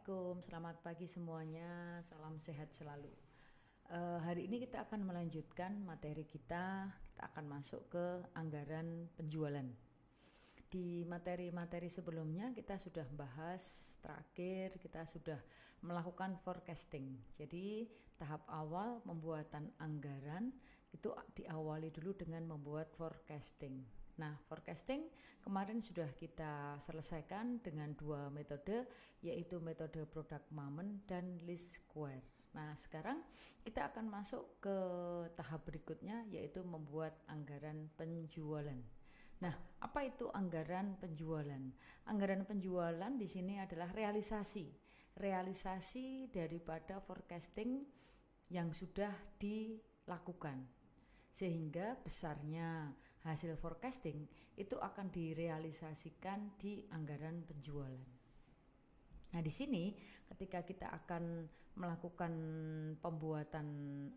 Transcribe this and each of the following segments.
Assalamualaikum, selamat pagi semuanya, salam sehat selalu. Hari ini kita akan melanjutkan materi kita akan masuk ke anggaran penjualan. Di materi-materi sebelumnya kita sudah bahas, terakhir kita sudah melakukan forecasting. Jadi tahap awal pembuatan anggaran itu diawali dulu dengan membuat forecasting. Nah, forecasting kemarin sudah kita selesaikan dengan dua metode, yaitu metode product moment dan least square. Nah, sekarang kita akan masuk ke tahap berikutnya, yaitu membuat anggaran penjualan. Nah, apa itu anggaran penjualan? Anggaran penjualan di sini adalah realisasi daripada forecasting yang sudah dilakukan. Sehingga besarnya hasil forecasting itu akan direalisasikan di anggaran penjualan. Nah, di sini ketika kita akan melakukan pembuatan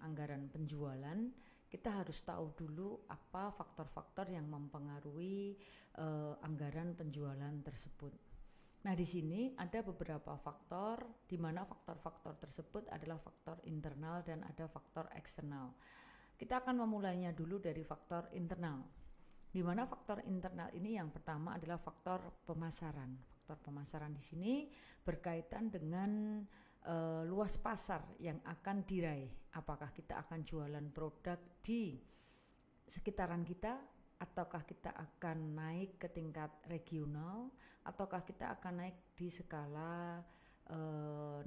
anggaran penjualan, kita harus tahu dulu apa faktor-faktor yang mempengaruhi anggaran penjualan tersebut. Nah, di sini ada beberapa faktor, di mana faktor-faktor tersebut adalah faktor internal dan ada faktor eksternal. Kita akan memulainya dulu dari faktor internal, di mana faktor internal ini yang pertama adalah faktor pemasaran. Faktor pemasaran di sini berkaitan dengan luas pasar yang akan diraih. Apakah kita akan jualan produk di sekitaran kita, ataukah kita akan naik ke tingkat regional, ataukah kita akan naik di skala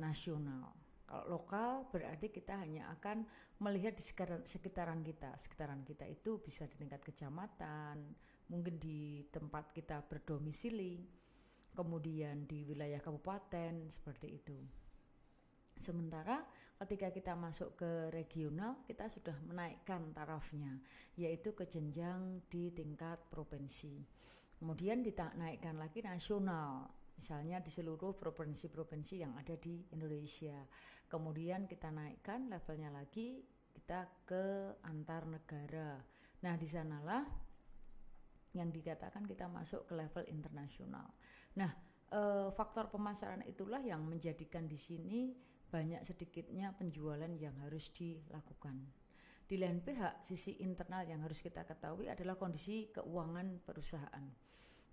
nasional. Kalau lokal berarti kita hanya akan melihat di sekitaran kita. Sekitaran kita itu bisa di tingkat kecamatan, mungkin di tempat kita berdomisili, kemudian di wilayah kabupaten, seperti itu. Sementara ketika kita masuk ke regional, kita sudah menaikkan tarafnya, yaitu ke jenjang di tingkat provinsi. Kemudian dinaikkan lagi nasional, misalnya di seluruh provinsi-provinsi yang ada di Indonesia. Kemudian kita naikkan levelnya lagi, kita ke antar negara. Nah, di sanalah yang dikatakan kita masuk ke level internasional. Nah, faktor pemasaran itulah yang menjadikan di sini banyak sedikitnya penjualan yang harus dilakukan. Di lain pihak, sisi internal yang harus kita ketahui adalah kondisi keuangan perusahaan.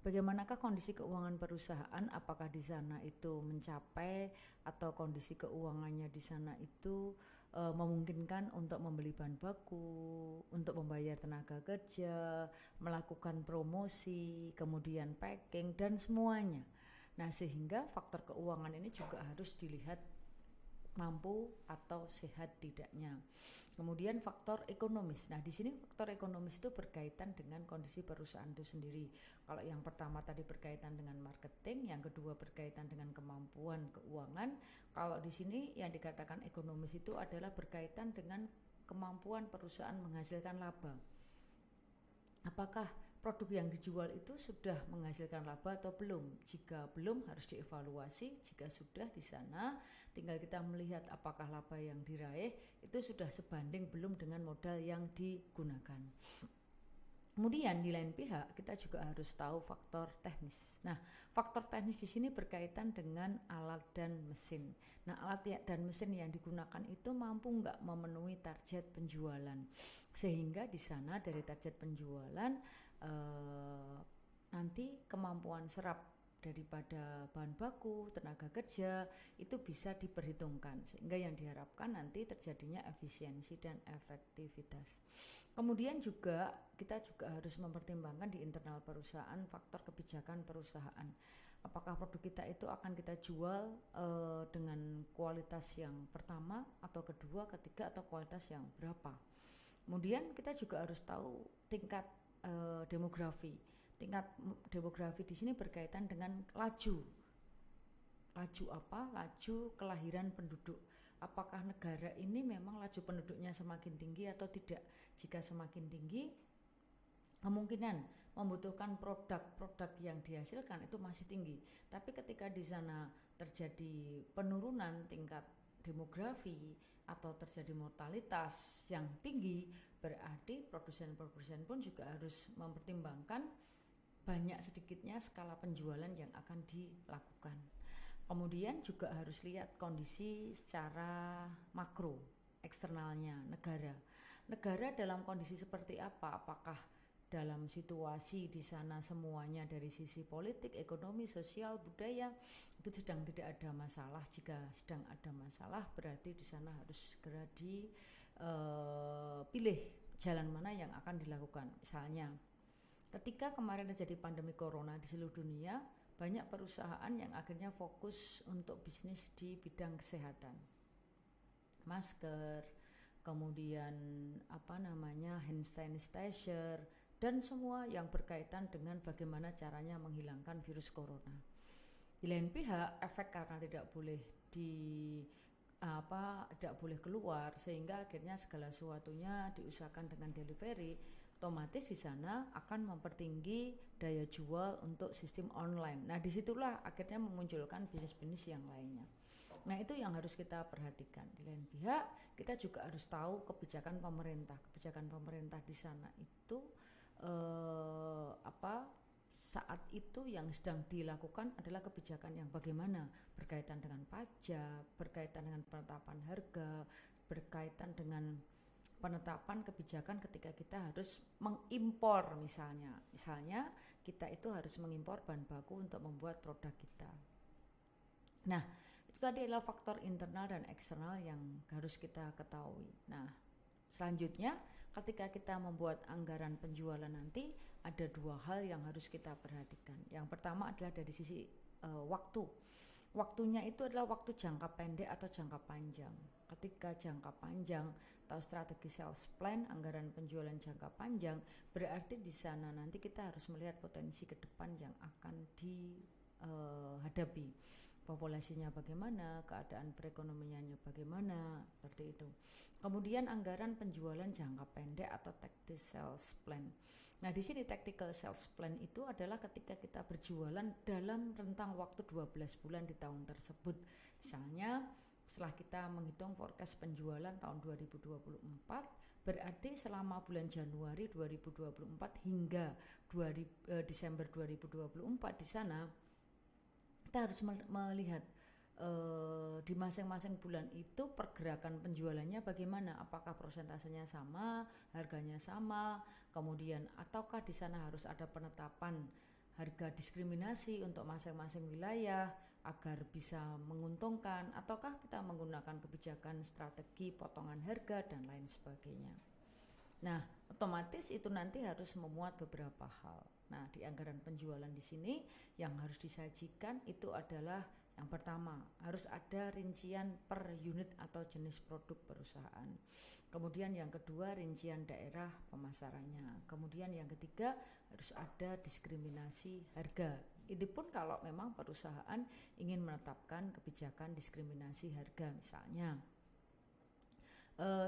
Bagaimanakah kondisi keuangan perusahaan? Apakah di sana itu mencapai atau kondisi keuangannya di sana itu memungkinkan untuk membeli bahan baku, untuk membayar tenaga kerja, melakukan promosi, kemudian packing dan semuanya. Nah, sehingga faktor keuangan ini juga harus dilihat mampu atau sehat tidaknya. Kemudian faktor ekonomis. Nah, di sini faktor ekonomis itu berkaitan dengan kondisi perusahaan itu sendiri. Kalau yang pertama tadi berkaitan dengan marketing, yang kedua berkaitan dengan kemampuan keuangan. Kalau di sini yang dikatakan ekonomis itu adalah berkaitan dengan kemampuan perusahaan menghasilkan laba. Apakah produk yang dijual itu sudah menghasilkan laba atau belum? Jika belum, harus dievaluasi. Jika sudah, di sana tinggal kita melihat apakah laba yang diraih itu sudah sebanding belum dengan modal yang digunakan. Kemudian di lain pihak kita juga harus tahu faktor teknis. Nah, faktor teknis di sini berkaitan dengan alat dan mesin. Nah, alat dan mesin yang digunakan itu mampu nggak memenuhi target penjualan, sehingga di sana dari target penjualan nanti kemampuan serap daripada bahan baku, tenaga kerja itu bisa diperhitungkan, sehingga yang diharapkan nanti terjadinya efisiensi dan efektivitas. Kemudian juga kita juga harus mempertimbangkan di internal perusahaan faktor kebijakan perusahaan. Apakah produk kita itu akan kita jual dengan kualitas yang pertama atau kedua, ketiga, atau kualitas yang berapa. Kemudian kita juga harus tahu tingkat demografi. Tingkat demografi di sini berkaitan dengan laju apa? Laju kelahiran penduduk. Apakah negara ini memang laju penduduknya semakin tinggi atau tidak? Jika semakin tinggi, kemungkinan membutuhkan produk-produk yang dihasilkan itu masih tinggi. Tapi ketika di sana terjadi penurunan tingkat demografi atau terjadi mortalitas yang tinggi, berarti produsen-produsen pun juga harus mempertimbangkan banyak sedikitnya skala penjualan yang akan dilakukan. Kemudian juga harus lihat kondisi secara makro, eksternalnya negara. Negara dalam kondisi seperti apa? Apakah dalam situasi di sana semuanya dari sisi politik, ekonomi, sosial, budaya itu sedang tidak ada masalah? Jika sedang ada masalah, berarti di sana harus segera dipilih jalan mana yang akan dilakukan. Misalnya, ketika kemarin terjadi pandemi corona di seluruh dunia, banyak perusahaan yang akhirnya fokus untuk bisnis di bidang kesehatan, masker, kemudian hand sanitizer, dan semua yang berkaitan dengan bagaimana caranya menghilangkan virus corona. Di lain pihak, efek karena tidak boleh keluar, sehingga akhirnya segala sesuatunya diusahakan dengan delivery, otomatis di sana akan mempertinggi daya jual untuk sistem online. Nah, disitulah akhirnya memunculkan bisnis-bisnis yang lainnya. Nah, itu yang harus kita perhatikan. Di lain pihak, kita juga harus tahu kebijakan pemerintah. Kebijakan pemerintah di sana itu saat itu yang sedang dilakukan adalah kebijakan yang bagaimana, berkaitan dengan pajak, berkaitan dengan penetapan harga, berkaitan dengan penetapan kebijakan ketika kita harus mengimpor misalnya kita itu harus mengimpor bahan baku untuk membuat produk kita. Nah, itu tadi adalah faktor internal dan eksternal yang harus kita ketahui. Nah, selanjutnya ketika kita membuat anggaran penjualan nanti ada dua hal yang harus kita perhatikan. Yang pertama adalah dari sisi waktu. Waktunya itu adalah waktu jangka pendek atau jangka panjang. Ketika jangka panjang atau strategi sales plan, anggaran penjualan jangka panjang, berarti di sana nanti kita harus melihat potensi ke depan yang akan dihadapi. Populasinya bagaimana, keadaan perekonomiannya bagaimana, seperti itu. Kemudian anggaran penjualan jangka pendek atau tactical sales plan. Nah, di sini tactical sales plan itu adalah ketika kita berjualan dalam rentang waktu 12 bulan di tahun tersebut. Misalnya, setelah kita menghitung forecast penjualan tahun 2024, berarti selama bulan Januari 2024 hingga Desember 2024 di sana kita harus melihat di masing-masing bulan itu pergerakan penjualannya bagaimana, apakah persentasenya sama, harganya sama, kemudian ataukah di sana harus ada penetapan harga diskriminasi untuk masing-masing wilayah agar bisa menguntungkan, ataukah kita menggunakan kebijakan strategi potongan harga dan lain sebagainya. Nah, otomatis itu nanti harus memuat beberapa hal. Nah, di anggaran penjualan di sini yang harus disajikan itu adalah yang pertama, harus ada rincian per unit atau jenis produk perusahaan. Kemudian yang kedua, rincian daerah pemasarannya. Kemudian yang ketiga, harus ada diskriminasi harga. Ini pun kalau memang perusahaan ingin menetapkan kebijakan diskriminasi harga misalnya.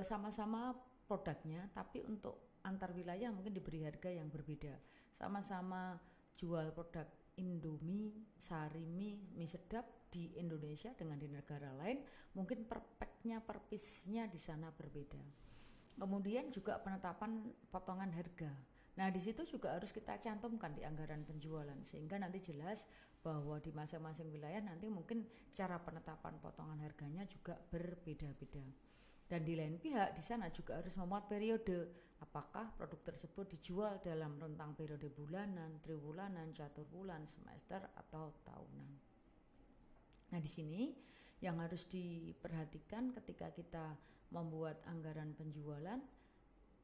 Sama-sama produknya, tapi untuk antar wilayah mungkin diberi harga yang berbeda. Sama-sama jual produk Indomie, Sarimi, mie sedap di Indonesia dengan di negara lain, mungkin per packnya, per piece-nya di sana berbeda. Kemudian juga penetapan potongan harga. Nah, di situ juga harus kita cantumkan di anggaran penjualan sehingga nanti jelas bahwa di masing-masing wilayah nanti mungkin cara penetapan potongan harganya juga berbeda-beda. Dan di lain pihak di sana juga harus memuat periode, apakah produk tersebut dijual dalam rentang periode bulanan, triwulanan, caturbulan, semester atau tahunan. Nah, di sini yang harus diperhatikan ketika kita membuat anggaran penjualan,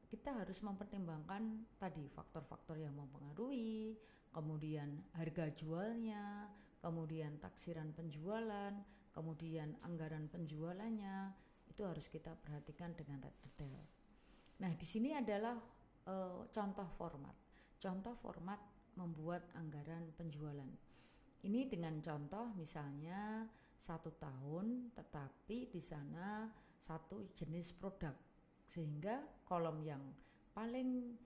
kita harus mempertimbangkan tadi faktor-faktor yang mempengaruhi, kemudian harga jualnya, kemudian taksiran penjualan, kemudian anggaran penjualannya, itu harus kita perhatikan dengan detail. Nah, di sini adalah contoh format membuat anggaran penjualan. Ini dengan contoh misalnya 1 tahun, tetapi di sana satu jenis produk, sehingga kolom yang paling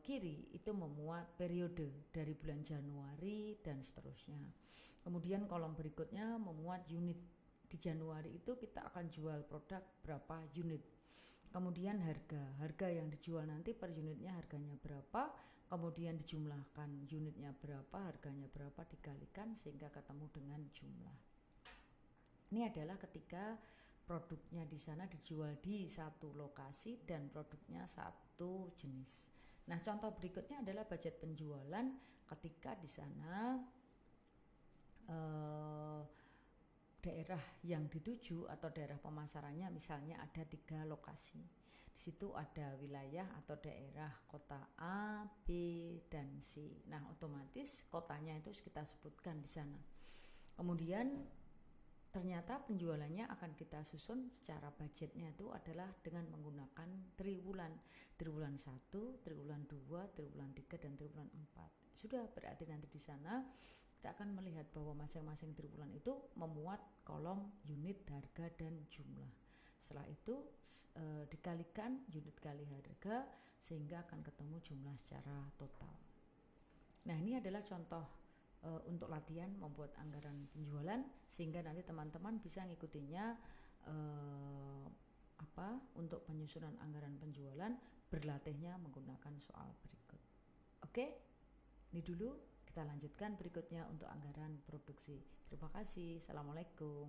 kiri itu memuat periode dari bulan Januari dan seterusnya. Kemudian kolom berikutnya memuat unit. Di Januari itu kita akan jual produk berapa unit. Kemudian harga yang dijual nanti per unitnya harganya berapa, kemudian dijumlahkan unitnya berapa, harganya berapa, dikalikan sehingga ketemu dengan jumlah. Ini adalah ketika produknya di sana dijual di satu lokasi dan produknya satu jenis. Nah, contoh berikutnya adalah budget penjualan ketika di sana daerah yang dituju atau daerah pemasarannya misalnya ada 3 lokasi. Di situ ada wilayah atau daerah kota A, B, dan C. Nah, otomatis kotanya itu kita sebutkan di sana. Kemudian ternyata penjualannya akan kita susun secara budgetnya itu adalah dengan menggunakan triwulan. Triwulan 1, triwulan 2, triwulan 3, dan triwulan 4. Sudah berarti nanti di sana kita akan melihat bahwa masing-masing triwulan itu memuat kolom unit harga dan jumlah. Setelah itu dikalikan unit kali harga sehingga akan ketemu jumlah secara total. Nah, ini adalah contoh untuk latihan membuat anggaran penjualan sehingga nanti teman-teman bisa ngikutinya untuk penyusunan anggaran penjualan, berlatihnya menggunakan soal berikut. Oke, ini dulu. Kita lanjutkan berikutnya untuk anggaran produksi. Terima kasih. Assalamualaikum.